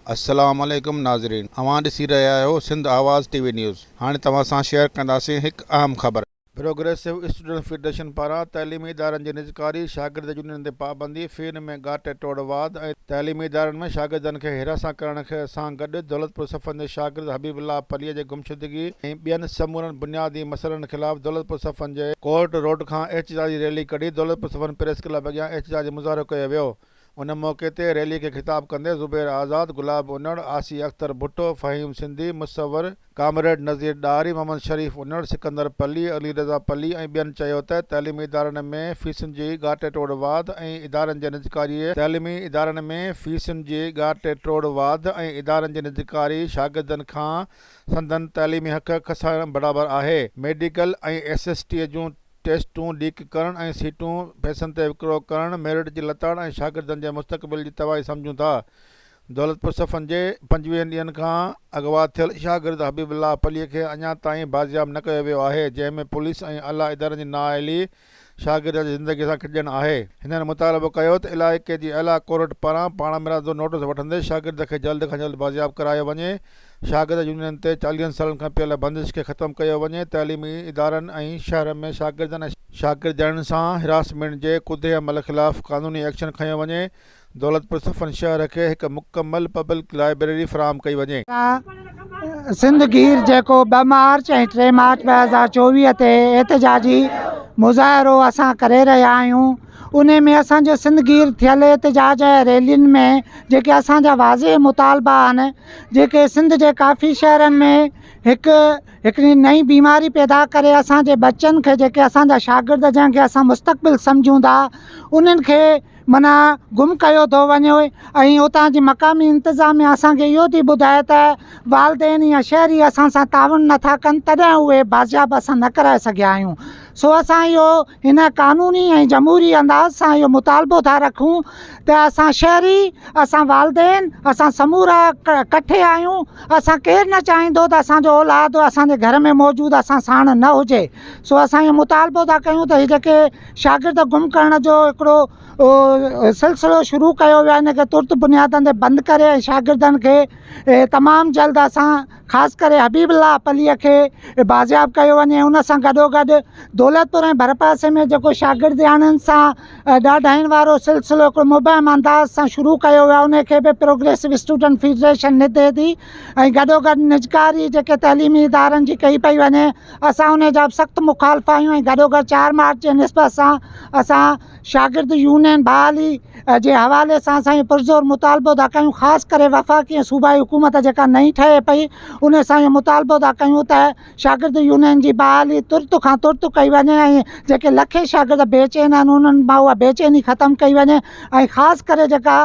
अस्सलाम वालेकुम नाज़रीन, अवां ॾिसी रहिया आहियो सिंध आवाज़ टीवी न्यूज़। हाणे तव्हां सां शेयर कंदासीं हिकु अहम ख़बर। प्रोग्रेसिव स्टूडेंट फेडरेशन पारां तइलीमी इदारनि जे निजकारी शागिर्द यूनियन ते पाबंदी, फ़ीन में घाटे टोड़वाद ऐं तइलीमी इदारनि में शागिर्दनि खे हिरासत करण सां गॾु दौलतपुर सफ़नि जे शागिर्द हबीबुल्लाह पलीअ जे गुमशुदगी ऐं ॿियनि समूरनि बुनियादी मसइलनि ख़िलाफ़ दौलतपुर सफ़नि जे कोर्ट रोड खां एहतिजाजी रैली कढी दौलतपुर सफ़न प्रेस क्लब अॻियां एहतिजाजी मुज़ाहिरो कयो वियो। उन मौक़े ते रैली खे ख़िताब कंदे ज़ुबैर आज़ाद, गुलाब उनड़, आसी अख्तर भुट्टो, फ़हीम सिंधी, मुसवर, कामरेड नज़ीर डारी, मोहम्मद शरीफ़ उनड़, सिकंदर पली, अली रज़ा पली ऐं ॿियनि चयो त तइलीमी इदारनि में फ़ीसुनि जी घाटे टोड़वाद ऐं इदारनि जे निजकारीअ तइलीमी इदारनि में फ़ीसुनि जी घाटे टोड़वाद ऐं इदारनि जे निजकारी शागिर्दनि खां संदनि तइलीमी हक़ खसण बराबरि आहे। मेडिकल ऐं SST जूं टेस्टूं लीक करण ऐं सीटूं पैसनि ते विकिरो करण मेरिट जी लताड़ ऐं शागिर्दनि जे मुस्तक़बिल जी तबाही सम्झूं था। दौलतपुर सफ़नि जे 25 ॾींहंनि खां अगवा थियल शागिर्द हबीबुल्लाह पलीअ खे अञा ताईं बाज़ियाब न कयो वियो आहे, जंहिंमें पुलिस ऐं आला इदारनि जी नाअहली शागिर्द जी ज़िंदगी सां खिजणु आहे। हिननि मुतालबो कयो त इलाइक़े जी आला कोर्ट पारां पाण मिरादो नोटिस वठंदे शागिर्द खे जल्द खां जल्द बाज़ियाब करायो वञे। शागिर्द यूनियन ते 40 सालनि खां पियल बंदिश खे ख़तमु कयो वञे। तइलीमी इदारनि ऐं शहर में शागिर्दनि ऐं शागिर्दनि सां हिरासमेंट जे कुदे अमल ख़िलाफ़ क़ानूनी एक्शन खयो वञे। दौलतपुर सफ़न शहर खे हिकु मुकमल पब्लिक लाइब्रेरी फ़राहम कई वञे। सिंध गीर जेको 2 मार्च ऐं 3 मार्च 2024 ते एहतिजाजी मुज़ाहिरो असां करे रहिया आहियूं, उन में असांजो सिंध गीर थियल एहतिजाज रैलियुनि में जेके असांजा वाज़े मुतालबा आहिनि, जेके सिंध जे काफ़ी शहरनि में हिकिड़ी नई बीमारी पैदा करे असांजे बच्चनि खे, जेके असांजा शागिर्द जंहिंखे असां मुस्तक़बिल सम्झूं था, उन्हनि खे माना गुम कयो थो वञे। ऐं उतां जी मक़ामी इंतिज़ामिया असांखे इहो थी ॿुधाए त वालदेन या शहरी असां सां ताउन नथा कनि, तॾहिं उहे बाज़ियाब असां न कराए सघिया आहियूं। सो असां इहो हिन कानूनी ऐं जमहूरी अंदाज़ सां इहो मुतालबो था रखूं त असां शहरी, असां वालदेन, असां समूरा कठे आहियूं। असां केरु न चाहींदो त असांजो औलाद असांजे घर में मौजूदु असां साण न हुजे। सो असां इहो मुतालबो था कयूं त हीअ जेके शागिर्द गुम करण जो हिकिड़ो सिलसिलो शुरू कयो वियो आहे, हिन खे तुर्त बुनियादनि ते बंदि करे ऐं शागिर्दनि खे तमामु जल्द असां ख़ासि करे हबीबुल्लाह पलीअ खे बाज़ियाब कयो वञे। उन सां गॾोगॾु दौलतपुर ऐं भरपासे में जेको शागिर्दियाणनि सां ॾाढाइण वारो सिलसिलो हिकिड़ो मुबहिम अंदाज़ सां शुरू कयो वियो आहे, उनखे बि प्रोग्रेसिव स्टूडेंट फेडरेशन निदे थी ऐं गॾोगॾु निजकारी जेके तइलीमी इदारनि जी कई पई वञे, असां उन जा बि सख़्तु मुखालिफ़ आहियूं। ऐं गॾोगॾु 4 मार्च जे निस्बत सां असां शागिर्द यूनियन बहाली जे हवाले सां असां इहो पुरज़ोर मुतालबो था कयूं, ख़ासि करे वफ़ाक़ी ऐं सूबाई हुकूमत जेका नई ठहे पई, उन सां इहो मुतालबो था कयूं त शागिर्द यूनियन जी बहाली तुर्त खां तुर्त कई वञे ऐं जेके लखे शागिर्द बेचैन आहिनि, उन्हनि मां उहा बेचैनी ख़तमु कई वञे। ऐं ख़ासि करे जेका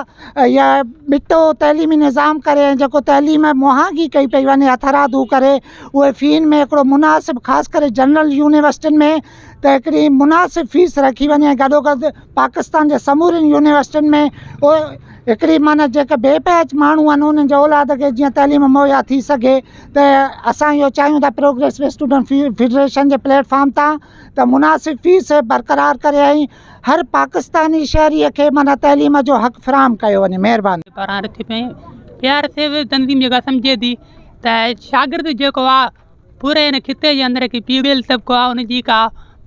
इहा बिटो तइलीमी निज़ाम करे ऐं जेको तइलीम मुहांगी कई पई वञे हथरादू करे, उहे फ़ीन में हिकिड़ो मुनासिबु, ख़ासि करे जनरल यूनिवर्सिटियुनि में त हिकिड़ी मुनासिबु फ़ीस रखी वञे। ऐं गॾोगॾु पाकिस्तान जे समूरियुनि यूनिवर्सिटियुनि में उहे हिकिड़ी माना जेके बेपैच माण्हू आहिनि, उन्हनि जे औलाद खे जीअं तइलीम मुहैया थी सघे, त असां इहो चाहियूं था प्रोग्रेसिव स्टूडेंट फेडरेशन जे प्लेटफॉर्म तां त मुनासिबु फ़ीस बरक़रार करे ऐं हर पाकिस्तानी शहरीअ खे माना तइलीम जो हक़ फ़राहम कयो वञे। महिरबानी। प्यार से तंज़ीम जेका सम्झे थी त शागिर्द जेको आहे पूरे हिन खिते जे अंदरि की पीड़ियल तबिको आहे, उनजी का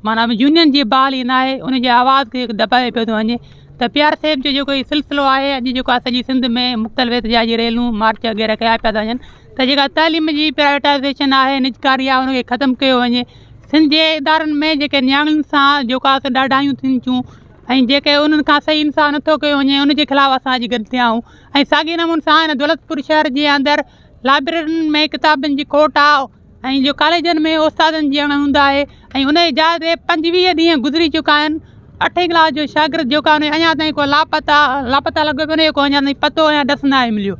माना यूनियन जी बहाली न आहे, उनजे आवाज़ खे दॿाए पियो थो वञे। त प्यार साहिब जो जेको सिलसिलो आहे, अॼु जेको आहे सॼी सिंध में मुख़्तलिफ़ एहतिजाजी रैलियूं मार्च वग़ैरह कया पिया था वञनि, त जेका तइलीम जी प्राइवेटाइज़ेशन आहे, निजकारी आहे, उनखे ख़तमु कयो वञे। सिंध जे इदारनि में जेके नियाणियुनि सां जेको आहे ॾाढायूं थियनि थियूं ऐं जेके उन्हनि खां सही इंसाफ़ नथो कयो वञे, उनजे ख़िलाफ़ु असां अॼु गॾु थिया आहियूं। ऐं साॻिए नमूने सां हिन दौलतपुर शहर जे अंदरि लाइब्रेरियुनि में किताबनि जी खोट आहे ऐं जो कॉलेजनि में उस्तादनि जी हूंदा आहे ऐं उन जी जाइ ते 25 ॾींहं गुज़री चुका आहिनि। 8हीं क्लास जो शागिर्द जेको आहे अञा ताईं को लापता लॻो पियो न, को अञा ताईं पतो या ॾस न आहे मिलियो।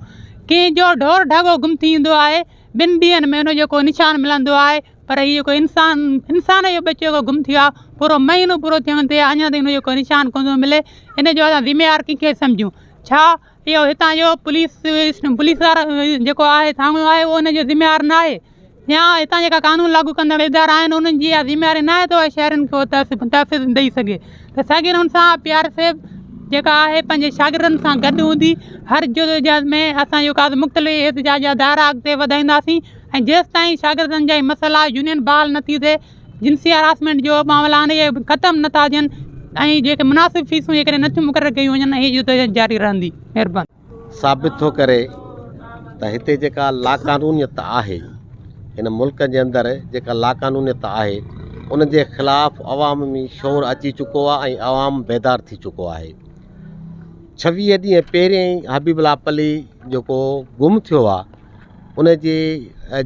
कंहिं जो ढोर ढागो गुम थी ईंदो आहे, 2 ॾींहंनि में उनजो को निशान मिलंदो आहे, पर इहो जेको इंसान जो बच्चो को गुम थियो आहे, पूरो महीनो पूरो थियण ते अञा ताईं उनजो को निशान कोन थो मिले। इन जो असां ज़िम्मेवार कंहिंखे सम्झूं? छा इहो हितां जो पुलिस वारा जेको आहे थाणो आहे, उहो उनजो ज़िम्मेवार न आहे? या हितां जेका कानून लागू कंदड़ इदारा आहिनि उन्हनि जी इहा ज़िमेवारी न आहे त उहे शहरनि खे तहफ़ीज़ ॾेई सघे। त शागिर्दनि सां PRSF जेका आहे पंहिंजे शागिर्दनि सां गॾु हूंदी। हर जुदोजहद में असां जेको आहे मुख़्तलिफ़ एहतिजाज जा दायरा अॻिते वधाईंदासीं ऐं जेसि ताईं शागिर्दनि जा ई मसइला यूनियन बहाल नथी थिए, जिनसी हरासमेंट जो मामला आहिनि इहे ख़तमु नथा थियनि ऐं जेके मुनासिब फीसूं जेकॾहिं नथियूं मुक़ररु कयूं वञनि हीअ जुदोजहद जारी रहंदी। महिरबानी। साबित थो करे त हिते जेका लाक़ानूनियत आहे, हिन मुल्क जे अंदरि जेका लाक़ानूनियत आहे उन जे ख़िलाफ़ु अवामी शोर अची चुको आहे ऐं अवाम बेदार थी चुको आहे। 26 ॾींहं पहिरियों ई हबीबुल्लाह पली जेको गुम थियो आहे उन जी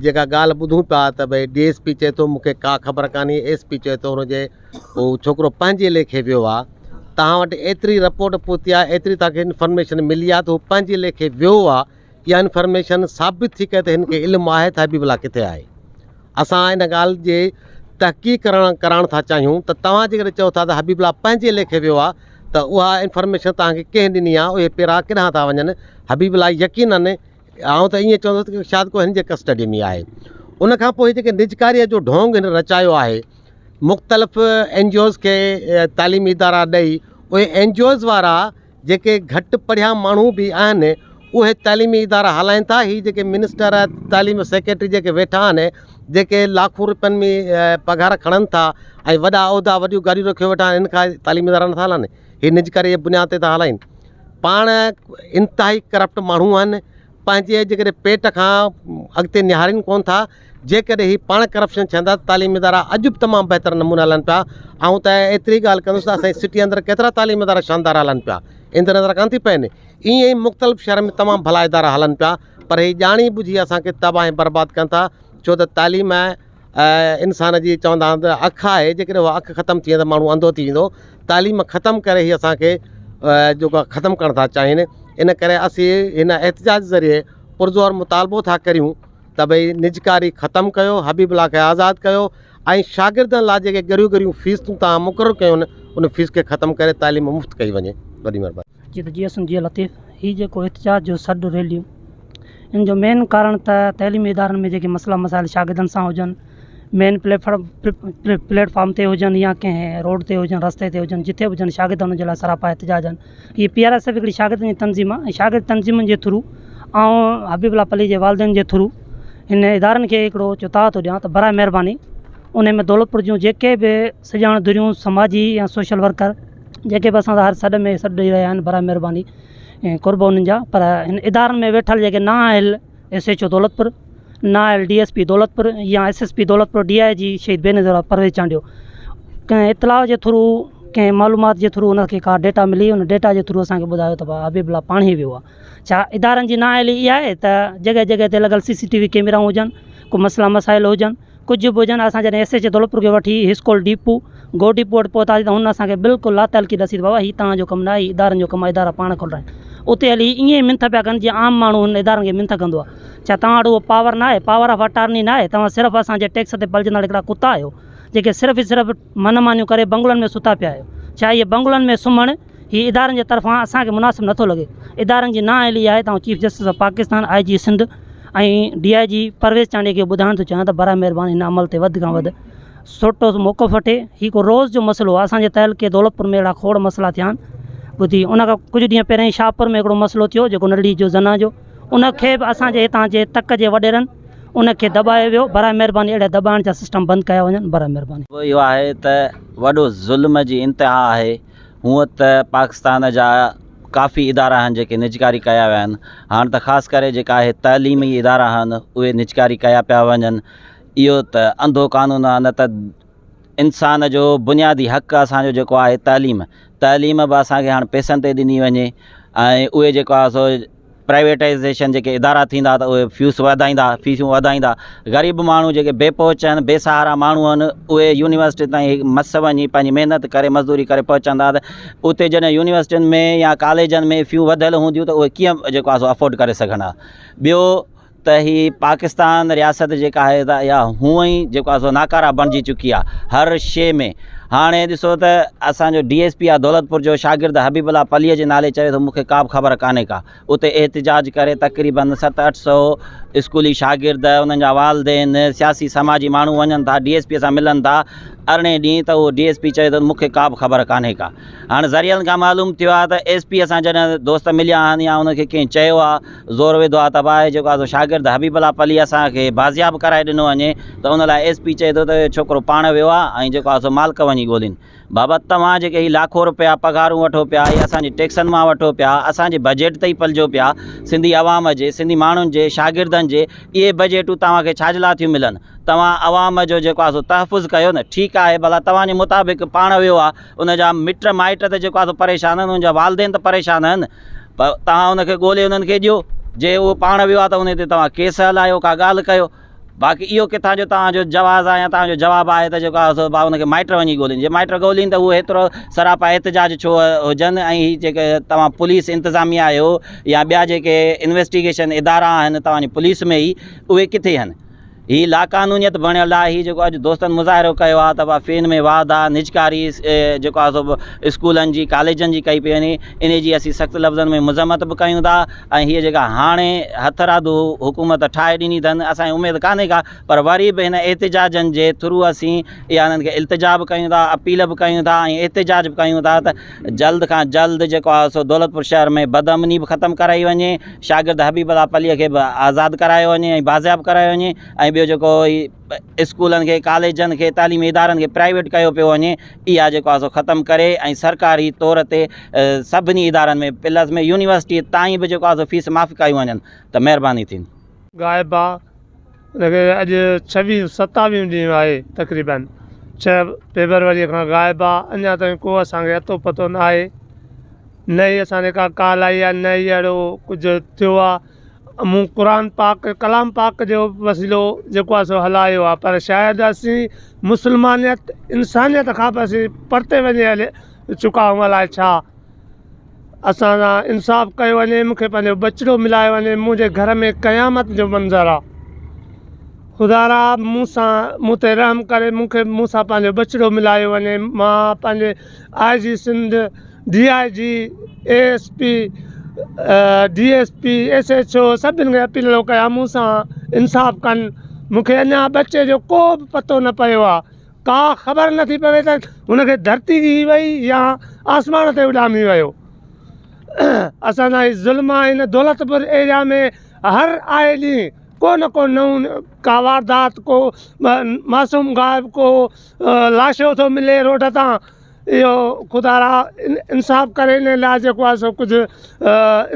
जेका ॻाल्हि ॿुधूं पिया त भई DSP चए थो मूंखे का ख़बर कान्हे, SP चए थो हुनजे उहो छोकिरो पंहिंजे लेखे वियो आहे। तव्हां वटि एतिरी रिपोर्ट पहुती आहे, एतिरी तव्हांखे इंफॉर्मेशन मिली आहे त हू पंहिंजे लेखे वियो आहे। इहा इंफॉर्मेशन साबित थी करे त हिन खे इल्मु आहे त हबीबुल्लाह किथे आहे। असां इन ॻाल्हि जे तहक़ीक़ करणु था चाहियूं त तव्हां जेकॾहिं चओ था त हबीबुल्लाह पंहिंजे लेखे वियो आहे त उहा इंफॉर्मेशन तव्हांखे कंहिं ॾिनी आहे, उहे पहिरां किथां था वञनि। हबीबुल्लाह यकीनन आउं त ईअं चवंदुसि कि शायदि को हिन जे कस्टडी में आहे। उनखां पोइ जेके निजकारीअ जो ढोंग हिन रचायो आहे, मुख़्तलिफ़ NGOs खे तालीमी इदारा ॾेई, उहे NGOs वारा जेके घटि पढ़िया माण्हू बि आहिनि उहे तालीमी इदारा हलाइनि था। हीअ जेके मिनिस्टर तालीम सेक्रेटरी जेके वेठा आहिनि, जेके लाखों रुपयनि में पघार खणनि था ऐं वॾा उहिदा वॾियूं गाॾियूं रखियो वेठा आहिनि, हिन खां तालीमी इदारा नथा हलाइनि, हीअ निजकारी जे बुनियाद ते था हलाइनि। पाण इंतिहाई करप्ट माण्हू आहिनि, पंहिंजे जेकॾहिं पेट खां अॻिते निहारीनि कोन था। जेकॾहिं ही पाण करप्शन चवंदा त तालीमी इदारा अॼु बि तमामु बहितर नमूना हलनि पिया। ऐं त एतिरी ॻाल्हि कंदुसि त असांजी सिटी अंदरि केतिरा तालीमी इदारा शानदार हलनि पिया, इन नज़र कान थी पवनि। ईअं ई मुख़्तलिफ़ शहर में तमामु भला इदारा हलनि पिया, पर ही ॼाणी बुझी असांखे तबाह ऐं बर्बादु कनि था। छो त तालीम इंसान जी चवंदा आहिनि त अखि आहे, जेकॾहिं उहा अखि ख़तमु थी वेंदी त माण्हू अंधो थी वेंदो। तालीम ख़तमु करे ई असांखे जेको आहे ख़तमु करणु था चाहिनि। इन करे असीं हिन एहतिजाज ज़रिए पुरज़ोर मुतालबो था करियूं त भई निजकारी ख़तमु कयो, हबीबुल्लाह खे आज़ादु कयो ऐं शागिर्दनि लाइ जेके ॻरियूं ॻरियूं फीसूं तव्हां मुक़ररु कयूं आहिनि उन फीस खे ख़तमु करे तालीम मुफ़्त कई वञे। वॾी महिरबानी। जी त GSM लतीफ़, हीअ जेको एहतिजाज जो सॾु रैलियूं, इन जो मेन कारण त तइलीमी इदारनि में जेके मसइला मसाइल शागिर्दनि सां हुजनि, मेन प्लेटफॉर्म ते हुजनि या कंहिं रोड ते हुजनि, रस्ते ते हुजनि, जिथे बि हुजनि, शागिर्द हुन जे लाइ सरापा एहतिजाज आहिनि। हीअ PRSF हिकिड़ी शागिर्दनि जी तंज़ीम आहे ऐं शागिर्द तंज़ीमुनि जे थ्रू ऐं हबीबुल्लाह पली जे वालिदैन जे थ्रू हिन इदारनि खे हिकिड़ो चुता थो ॾियां त बराए महिरबानी उन में दौलतपुर जूं जेके बि सॼाण दुरियूं समाजी या सोशल वर्कर जेके बि असां हर सॾ में सॾु ॾेई रहिया आहिनि, बराए महिरबानी ऐं कुर्ब उन्हनि जा। पर हिन इदारनि में वेठल जेके ना आयल SHO दौलतपुर, ना आयल DSP दौलतपुर या SSP दौलतपुर, DIG शहीद बेनज़ीर परवेज़ चांडियो, कंहिं इतलाउ जे थ्रू कंहिं मालूमात जे थ्रू उनखे का डेटा मिली, उन डेटा जे थ्रू असांखे ॿुधायो त भाउ हबीबुल्लाह पाण ई वियो आहे। छा इदारनि जी नाअहली इहा आहे त जॻह जॻह ते लॻल CCTV कैमराऊं हुजनि, को मसइला मसाइल हुजनि, कुझु बि हुजनि। असां जॾहिं SHO दौलतपुर खे वठी हिस्कोल डिपू गो डिपू वटि पहुतासीं त हुन असांखे बिल्कुलु लातलकी ॾसी त बाबा हीअ तव्हांजो कमु न आहे, हीअ इदारनि जो कमु आहे, इदारा पाण खोल आहिनि। उते हली ईअं ई मिंथ पिया कनि जीअं आम माण्हू हुन इदारनि खे मिंथ कंदो आहे। छा तव्हां वटि उहो पावर न आहे, पावर ऑफ अटार्नी न आहे? तव्हां सिर्फ़ु असांजे टैक्स ते पलजंदड़ हिकिड़ा कुता आहियो जेके सिर्फ़ु ई सिर्फ़ु मनमानियूं करे बंगलनि में सुता पिया आहियो। छा इहे बंगलनि में सुम्हणु हीअ इदारनि जे तरफ़ां असांखे मुनासिबु नथो लॻे। इदारनि जी नाअहली आहे। तव्हां chief justice of Pakistan, IG Sindh ऐं DIG परवेज़ चांडिया खे ॿुधाइण थो चाहियां त बराए महिरबानी हिन अमल ते वधि खां वधि सोटो मौक़फ़ वठे। हीअ को रोज़ जो मसइलो आहे। असांजे तहलके दौलतपुर में अहिड़ा खोड़ मसइला थिया आहिनि। ॿुधी उनखां कुझु ॾींहं पहिरियों ई शाहपुर में हिकिड़ो मसइलो थियो जेको नंढड़ी जो ज़ना जो, उनखे बि असांजे हितां जे तक जे वॾेरनि उनखे दॿायो वियो। बराए महिरबानी अहिड़े दॿाइण जा सिस्टम बंदि कया वञनि। बराए महिरबानी। इहो आहे त वॾो ज़ुल्म जी इंतिहा आहे। हूअं त पाकिस्तान जा काफ़ी इदारा आहिनि जेके निजकारी कया विया आहिनि। हाणे त ख़ासि करे जेका आहे तइलीमी इदारा आहिनि उहे निजकारी कया पिया वञनि। इहो त अंधो कानून आहे। न त इंसान जो बुनियादी हक़ असांजो जेको आहे तइलीम बि असांखे हाणे पैसनि ते ॾिनी वञे ऐं उहे जेको आहे सो प्राइवेटाइज़ेशन जेके इदारा थींदा त उहे फीसूं वधाईंदा। ग़रीब माण्हू जेके बेपहुच आहिनि, बेसहारा माण्हू आहिनि, उहे यूनिवर्सिटी ताईं मस वञी पंहिंजी महिनत करे मज़दूरी करे पहुचंदा। त उते जॾहिं यूनिवर्सिटियुनि में या कॉलेजनि में फ़ियूं वधियल हूंदियूं त उहे कीअं जेको आहे सो अफोर्ड करे सघंदा। ॿियो त ही पाकिस्तान रियासत जेका आहे त इहा हूअं ई जेको आहे सो नाकारा बणिजी चुकी आहे हर शइ में। हाणे ॾिसो त असांजो DSP आहे दौलतपुर जो शागिर्द हबीबुल्ला पलीअ जे नाले चवे थो मूंखे का बि ख़बर कान्हे का। उते एहतिजाज करे तक़रीबन 700-800 स्कूली शागिर्द, उन्हनि जा वालदेन, सियासी समाजी माण्हू वञनि था, DSP सां मिलनि था। 18 ॾींहं त उहो DSP चए थो मूंखे का बि ख़बर कान्हे का। हाणे ज़रियनि खां मालूम थियो आहे त SP सां जॾहिं दोस्त मिलिया आहिनि या उनखे कंहिं चयो आहे, ज़ोर विधो आहे त भाई जेको आहे सो शागिर्द हबीबुल्ला पली असांखे बाज़ियाब कराए ॾिनो वञे, त उन लाइ SP चए थो त छोकिरो पाण वियो आहे ऐं जेको आहे सो मालिक वञी ॻोल्हिनि। बाबा तव्हां जेके ही लाखों रुपया पघारूं वठो पिया, या असांजे टैक्सनि मां वठो पिया, असांजे बजट ते ई पलिजो पिया, सिंधी आवाम जे, सिंधी माण्हुनि जे, शागिर्दनि जे, इहे बजटूं तव्हांखे छाजे लाइ थियूं मिलनि? तव्हां आवाम जो जेको आहे सो तहफ़ुज़ कयो न। ठीकु आहे, भला तव्हांजे मुताबिक़ पाण वियो आहे, उनजा मिट माइट त जेको आहे सो परेशान आहिनि, उनजा वालदेन त परेशान आहिनि, पर तव्हां उनखे ॻोल्हे उन्हनि खे ॾियो। जे उहो पाण वियो आहे त उन ते तव्हां केस हलायो, का ॻाल्हि कयो। बाक़ी इहो किथां जो तव्हांजो जवाज़ आहे या तव्हांजो जवाबु आहे त जेको आहे सो भाउ उनखे माइट वञी ॻोल्हिनि। जे माइट ॻोल्हिनि त उहो हेतिरो सरापा एहतिजाज छो हुजनि। ऐं हीअ जेके तव्हां पुलिस इंतिज़ामिया आहियो या ॿिया जेके इन्वेस्टिगेशन इदारा आहिनि तव्हांजी पुलिस में ई, उहे किथे आहिनि? हीअ लाक़ानूनियत बणियल आहे। हीअ जेको अॼु दोस्तनि मुज़ाहिरो कयो आहे त फ़ेन में वाध आहे, निजकारी जेको आहे सो स्कूलनि जी, कॉलेजनि जी कई पई वञे, इन जी असीं सख़्तु लफ़्ज़नि में मज़म्मत बि कयूं था। ऐं हीअ जेका हाणे हथरादू हुकूमत ठाहे ॾिनी अथनि, असांजी उमेदु कान्हे का, पर वरी बि हिन एहतिजाजनि जे थ्रू असीं इहा हिननि खे इल्तिजा बि कयूं था, अपील बि कयूं था ऐं एहतिजाज बि कयूं था त जल्द खां जल्द जेको आहे सो दौलतपुर शहर में बदअमनी बि ख़तमु कराई वञे, शागिर्द हबीबुल्ला पलीअ खे बि आज़ादु करायो वञे ऐं बाज़ियाब करायो वञे। ऐं ॿियो जेको स्कूलनि खे, कॉलेजनि खे, तालीमी इदारनि खे प्राइवेट कयो पियो वञे, इहा जेको आहे सो ख़तमु करे ऐं सरकारी तौर ते सभिनी इदारनि में, प्लस में यूनिवर्सिटी ताईं बि जेको आहे सो फीस माफ़ी कयूं वञनि त महिरबानी थींदी। गाइबु आहे, हुनखे अॼु 26-27 ॾींहं आहे, तक़रीबन 6 फेबरवरी खां गाइबु आहे। अञा ताईं को असांखे अतो पतो न आहे, न ई असांखे का कॉल आई आहे, न ई अहिड़ो कुझु थियो आहे। मूं क़ुर पाक, कलाम पाक जो वसीलो जेको आहे सो हलायो आहे, पर शायदि असीं मुस्लमानियत, इंसानियत खां बि असीं परते वञी हले चुका आहियूं। अलाए छा असां सां इंसाफ़ु कयो वञे, मूंखे पंहिंजो बचिड़ो मिलायो वञे। मुंहिंजे घर में क़यामत जो मंज़रु आहे। ख़ुदा मूं ते रहम करे मूं सां पंहिंजो बचिड़ो मिलायो वञे। मां पंहिंजे IG Sindh, DIG, ASP, DSP, SHO सभिनि खे अपील कयां मूं सां इंसाफ़ु कनि। मूंखे अञा बचे जो को बि पतो न पियो आहे, का ख़बर नथी पवे त हुनखे धरती जी वई या आसमान ते उॾामी वियो। असांजा ही ज़ुल्म आहे। हिन दौलतपुर एरिया में हर आए ॾींहुं को न को नऊं का वारदात, को मासूम गाइब, को लाशो थो मिले रोड तां। इहो ख़ुदा इंसाफ़ु करे इन लाइ जेको आहे सो कुझु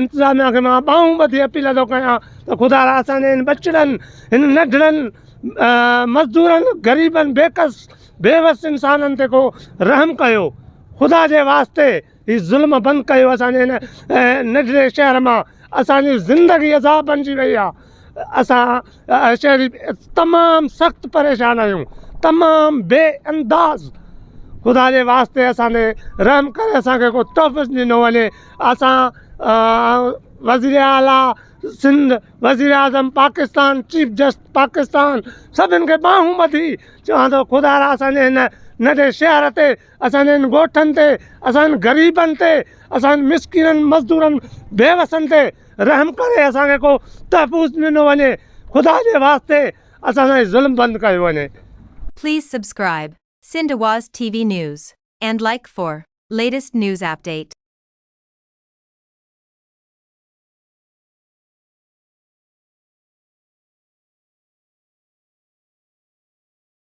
इंतिज़ामिया खे मां ॿाहूं ॿधी अपील थो कयां त ख़ुदा असांजे हिन बचिड़नि, हिन नंढड़नि मज़दूरनि, ग़रीबनि, बेवस इंसाननि ते को रहम कयो। ख़ुदा जे वास्ते हीउ ज़ुल्म बंदि कयो। असांजे हिन नंढड़े शहर मां असांजी ज़िंदगी अज़ाब बणिजी वई आहे। असां शहरी तमामु सख़्तु परेशान आहियूं, तमामु बेअंदाज़। ख़ुदा जे वास्ते असांखे रहम करे असांखे को तोहफ़ो ॾिनो वञे। असां वज़ीर आला सिंध, वज़ीर आज़म पाकिस्तान, चीफ जस्टिस पाकिस्तान, सभिनि खे ॿाहूं ॿधी चवां थो ख़ुदा असांजे हिन नंढे शहर ते, असांजे हिन ॻोठनि ते, असांजे ग़रीबनि ते, असांजे मिसकिननि, मज़दूरनि, बेवसनि ते रहम करे असांखे को तहफ़ुज़ ॾिनो वञे। ख़ुदा जे वास्ते असांजो ज़ुल्म बंदि कयो वञे। Please subscribe Sindh Awaz TV News and like for latest news update.